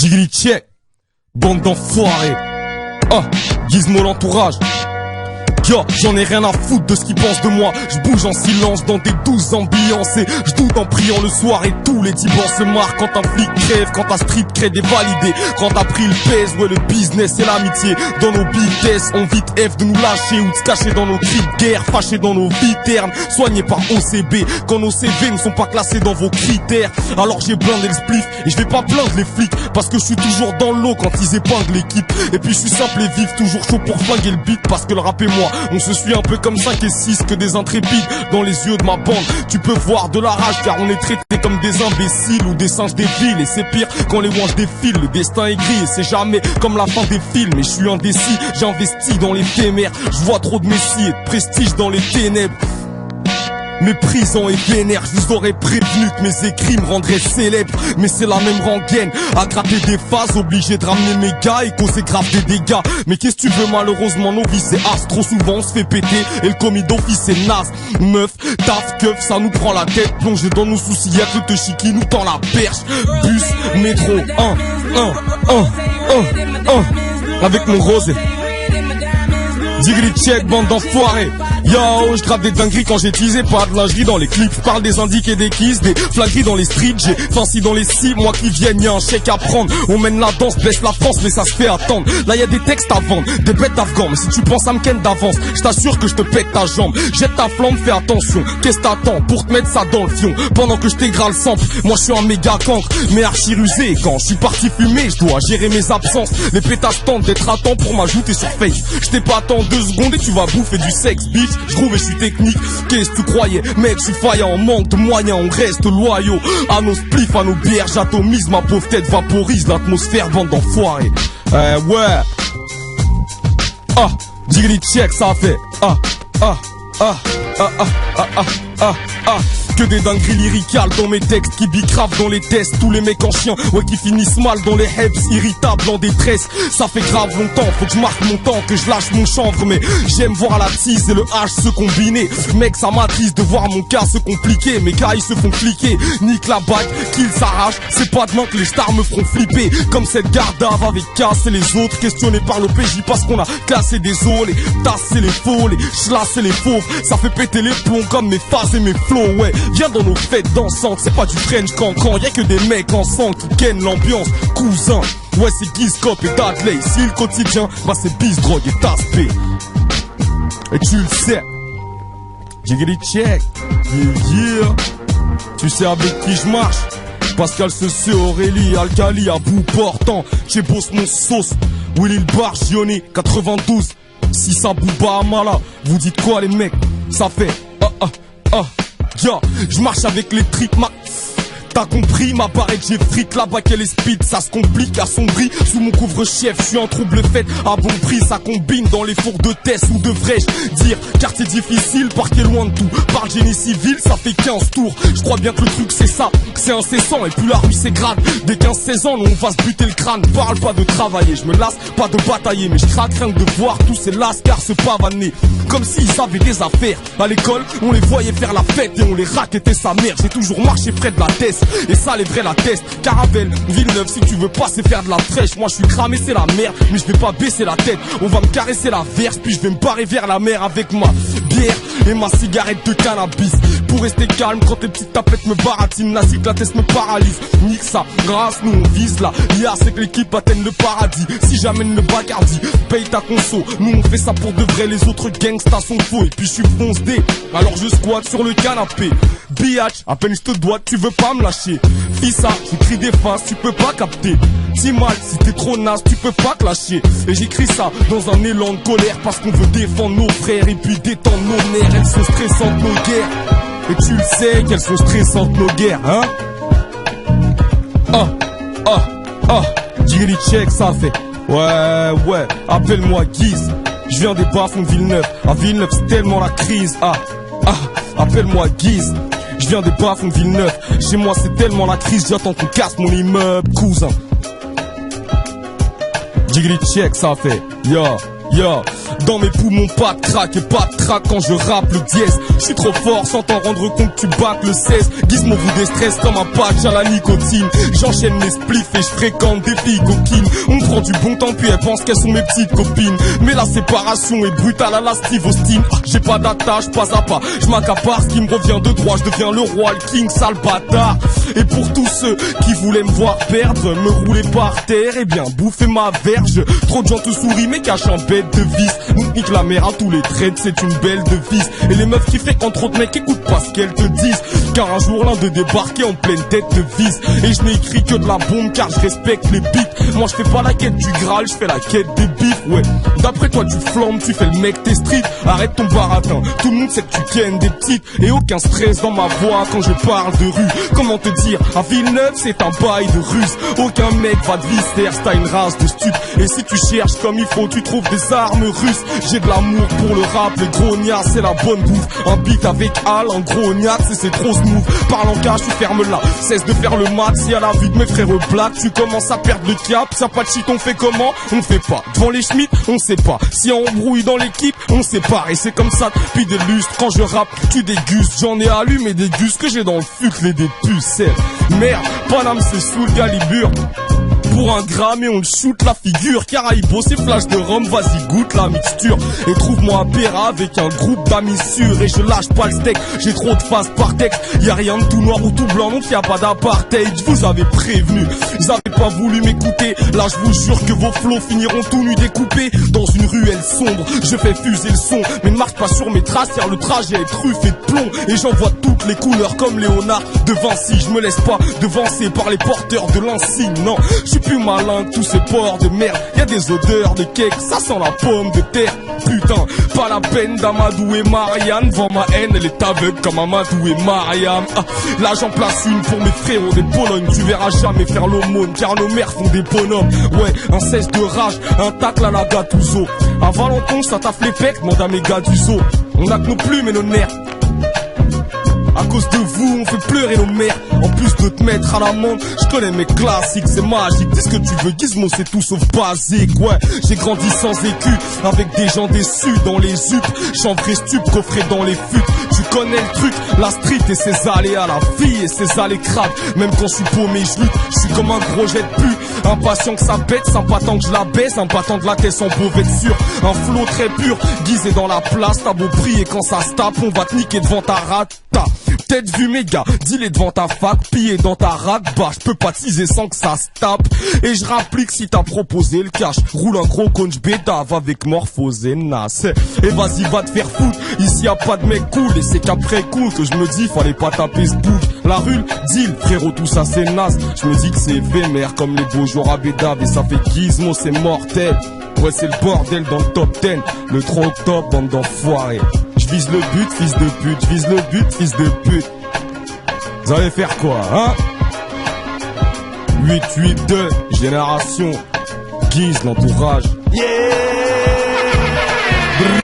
Digli check, bande d'enfoirés. Ah, Gizmo l'entourage. Yo, j'en ai rien à foutre de ce qu'ils pensent de moi. Je bouge en silence dans des douces ambiances et je doute en priant le soir et tous les dimanches se marrent quand un flic crève, quand un street crée des validés, quand t'as pris le pèse, ouais le business et l'amitié. Dans nos vitesses, on vite F de nous lâcher ou de se cacher dans nos cris de guerre, fâchés dans nos vies ternes, soignés par OCB quand nos CV ne sont pas classés dans vos critères. Alors j'ai blindé le spliff et je vais pas plaindre les flics parce que je suis toujours dans l'eau quand ils épinglent l'équipe. Et puis je suis simple et vif, toujours chaud pour flinguer le beat parce que le rap et moi on se suit un peu comme 5 et 6 que des intrépides dans les yeux de ma bande. Tu peux voir de la rage car on est traités comme des imbéciles ou des singes débiles. Et c'est pire quand les wanges défilent, le destin est gris et c'est jamais comme la fin des films. Et je suis indécis, j'ai investi dans l'éphémère. Je vois trop de messie et de prestige dans les ténèbres. Méprisant et vénère, je vous aurais prévenu que mes écrits me rendraient célèbre. Mais c'est la même rengaine, à gratter des phases, obligé de ramener mes gars et causer grave des dégâts. Mais qu'est-ce que tu veux, malheureusement nos vies c'est as. Trop souvent on se fait péter et le commis d'office c'est naze. Meuf, taf, keuf, ça nous prend la tête. Plongé dans nos soucis, y'a que te chiqui nous tend la perche. Bus, métro, avec mon rosé. Digli check, bande d'enfoirés. Yo, je grave des dingueries quand j'ai teasé, pas de lingerie dans les clips. Je parle des indiques et des kisses, des flagueries dans les streets. J'ai fancy dans les 6 mois qui viennent, y'a un chèque à prendre. On mène la danse, blesse la France, mais ça se fait attendre. Là y'a des textes à vendre, des bêtes afghans. Mais si tu penses à me ken d'avance, je t'assure que je te pète ta jambe. Jette ta flamme, fais attention. Qu'est-ce que t'attends pour te mettre ça dans le fion? Pendant que je t'égale le sample, moi je suis un méga cancre, mais archi rusé. Quand je suis parti fumer, je dois gérer mes absences. Les pétasses tentent d'être à temps pour m'ajouter sur Face. Je t'ai pas attendu 2 secondes et tu vas bouffer du sexe, bitch. Je trouve et je suis technique. Qu'est-ce que tu croyais? Mec, je suis faillant, on manque de moyens, on reste loyaux. À nos spliffs, à nos bières, j'atomise, ma pauvre tête vaporise l'atmosphère, bande d'enfoirés. Ouais. Ah, Digli check, ça fait. Que des dingueries lyricales dans mes textes qui bicravent dans les tests. Tous les mecs en chien, ouais, qui finissent mal dans les heps, irritables en détresse. Ça fait grave longtemps, faut que je marque mon temps, que je lâche mon chanvre. Mais j'aime voir la tise et le H se combiner. Mec, ça m'attriste de voir mon cas se compliquer. Mes gars, ils se font cliquer, nique la bague, qu'ils s'arrachent. C'est pas demain que les stars me feront flipper. Comme cette gardave avec casse et les autres questionnés par l'OPJ parce qu'on a classé des zones. Les tasses et les faux, les chlasses et les fauves. Ça fait péter les plombs comme mes phases et mes flows, ouais. Viens dans nos fêtes dansantes, c'est pas du French cancan. Y'a que des mecs en sang qui kennent l'ambiance, cousin. Ouais, c'est Gizcop et Dudley. Si le quotidien, bah c'est bis, drogue et taspé. Et tu le sais. Digli check, yeah. Tu sais avec qui je marche? Pascal Cessé, Aurélie, Alcali, à bout portant. Chez Boss mon sauce, Willy le Bar, Gioni, 92. Si ça bouba Amala, vous dites quoi les mecs? Ça fait yo, je marche avec les tripes, t'as compris, ma barrette j'ai frite, là-bas qu'elle est speed, ça se complique, assombri, sous mon couvre-chef, je suis un trouble fait, à bon prix, ça combine dans les fours de test, ou devrais-je dire, quartier difficile, parquet loin de tout, par génie civil, ça fait 15 tours, je crois bien que le truc c'est ça, c'est incessant, et plus la rue c'est grave, dès 15-16 ans, nous on va se buter le crâne, parle pas de travailler, je me lasse pas de batailler, mais je craque rien que de voir tous ces lascars se pavaner, comme s'ils avaient des affaires, à l'école, on les voyait faire la fête, et on les raquettait sa mère, j'ai toujours marché près de la tête. Et ça les vrais la test, Caravelle, Villeneuve, si tu veux pas c'est faire de la fraîche. Moi je suis cramé c'est la merde, mais je vais pas baisser la tête. On va me caresser la verse, puis je vais me barrer vers la mer avec ma bière et ma cigarette de cannabis. Pour rester calme quand tes petites tapettes me baratinent, la cyclatesse me paralyse. Nique ça, grâce nous on vise là. Hier c'est que l'équipe atteigne le paradis. Si j'amène le Bacardi, paye ta conso. Nous on fait ça pour de vrai, les autres gangsters sont faux. Et puis je suis foncé, alors je squatte sur le canapé. Biatch, à peine je te dois, tu veux pas me lâcher. Fils ça, j'écris des faces, tu peux pas capter. Timal, si t'es trop naze, tu peux pas te lâcher. Et j'écris ça dans un élan de colère parce qu'on veut défendre nos frères et puis détendre nos nerfs. Elles sont stressantes nos guerres. Et tu le sais qu'elles sont stressantes nos guerres, hein. Digli check, ça fait. Ouais, appelle-moi Giz. Je viens des bas-fonds de Villeneuve. À Villeneuve c'est tellement la crise. Appelle-moi Giz. Je viens des bas-fonds de Villeneuve. Chez moi c'est tellement la crise, j'attends qu'on casse mon immeuble, cousin. Digli check, ça fait. Yo. Dans mes poumons pas de crack et pas de crack quand je rappe le dièse. Je suis trop fort sans t'en rendre compte, tu battes le 16. Gizmo vous déstresse comme un patch à la nicotine. J'enchaîne mes spliffs et je fréquente des filles coquines. On prend du bon temps puis elles pensent qu'elles sont mes petites copines. Mais la séparation est brutale à la Steve Austin. J'ai pas d'attache, pas à pas, je m'accapare ce qui me revient de droit. Je deviens le roi, le king, sale bâtard. Et pour tous ceux qui voulaient me voir perdre, me rouler par terre, et bien bouffer ma verge. Trop de gens te sourient mais cachent un bête de vis. Nique la mère à tous les traits, c'est une belle devise. Et les meufs qui fréquentent trop de mecs écoutent pas ce qu'elles te disent. Car un jour l'un de débarquer en pleine tête de vis. Et je n'ai écrit que de la bombe car je respecte les beats. Moi je fais pas la quête du Graal, je fais la quête des bifs. Ouais, d'après toi tu flambes, tu fais le mec t'es street. Arrête ton baratin, tout le monde sait que tu kennes des petites. Et aucun stress dans ma voix quand je parle de rue. Comment te dire, à Villeneuve c'est un bail de russe. Aucun mec va te visser, t'as une race de stup. Et si tu cherches comme il faut, tu trouves des armes russes. J'ai de l'amour pour le rap, les grognards c'est la bonne bouffe. Un beat avec Al, un grognard c'est trop smooth. Parle en cash, tu fermes là, cesse de faire le mat. Si à la vue de mes frères blagues, tu commences à perdre le cap. Ça pas de shit, on fait comment? On fait pas. Devant les Schmitt, on sait pas. Si on brouille dans l'équipe, on sépare. Et c'est comme ça depuis des lustres. Quand je rappe, tu dégustes. J'en ai allumé des gus que j'ai dans le fucle et des pucelles. Merde, Paname c'est sous le calibre. Pour un gramme et on le shoot la figure. Caraïbo c'est flash de rhum, vas-y goûte la mixture. Et trouve-moi un péra avec un groupe d'amis sûrs. Et je lâche pas le steak, j'ai trop de faces par texte. Y'a rien de tout noir ou tout blanc, donc y'a pas d'apartheid. Je vous avais prévenu, vous avez pas voulu m'écouter. Là je vous jure que vos flots finiront tout nus découpés. Dans une ruelle sombre, je fais fuser le son. Mais ne marche pas sur mes traces car le trajet est truffé de plomb. Et j'en vois toutes les couleurs comme Léonard de Vinci. Je me laisse pas devancer par les porteurs de l'insigne. Non, je suis plus malin que tous ces porcs de merde. Y'a des odeurs de cake, ça sent la pomme de terre. Putain, pas la peine d'Amadou et Marianne. Vends ma haine, elle est aveugle comme Amadou et Mariam. Ah, là j'en place une pour mes frérots des Polognes. Tu verras jamais faire l'aumône car nos mères font des bonhommes. Ouais, un cesse de rage, un tacle à la Gattuso. À Valenton, ça taffe les pecs, demande à mes gars du zoo. On a que nos plumes et nos nerfs. À cause de vous, on fait pleurer nos mères. En plus de te mettre à l'amende, je connais mes classiques, c'est magique. Dis ce que tu veux, Gizmo, c'est tout sauf basique. Ouais, j'ai grandi sans écu, avec des gens déçus dans les zups. Chanvré stup, coffré dans les futes. Tu connais le truc, la street et ses aléas, la fille et ses allées crades. Même quand je suis paumé, je lutte, je suis comme un gros jet de pu. Impatient que ça pète, sympa tant que je la baisse. Impatient de la tête sans pauvette sûr. Un flow très pur, guisé dans la place. T'as beau prier quand ça se tape, on va te niquer devant ta rate. Peut-être vu mes gars, dis-les devant ta fac, pillé dans ta rate, bah je peux pas teaser sans que ça se tape. Et je rapplique si t'as proposé le cash, roule un gros conch bédave avec morphose et nas. Et vas-y va te faire foutre, ici y'a pas de mec cool. Et c'est qu'après coup que je me dis fallait pas taper ce bouc. La rue, deal, frérot tout ça c'est naze. Je me dis que c'est éphémère comme les beaux jours à bédave. Et ça fait Gizmo c'est mortel. Ouais c'est le bordel dans le top 10. Le 3 octobre bande d'enfoirés. Vise le but, fils de pute, vise le but, fils de pute. Vous allez faire quoi, hein? 8-8-2, génération, Giz, l'entourage. Yeah!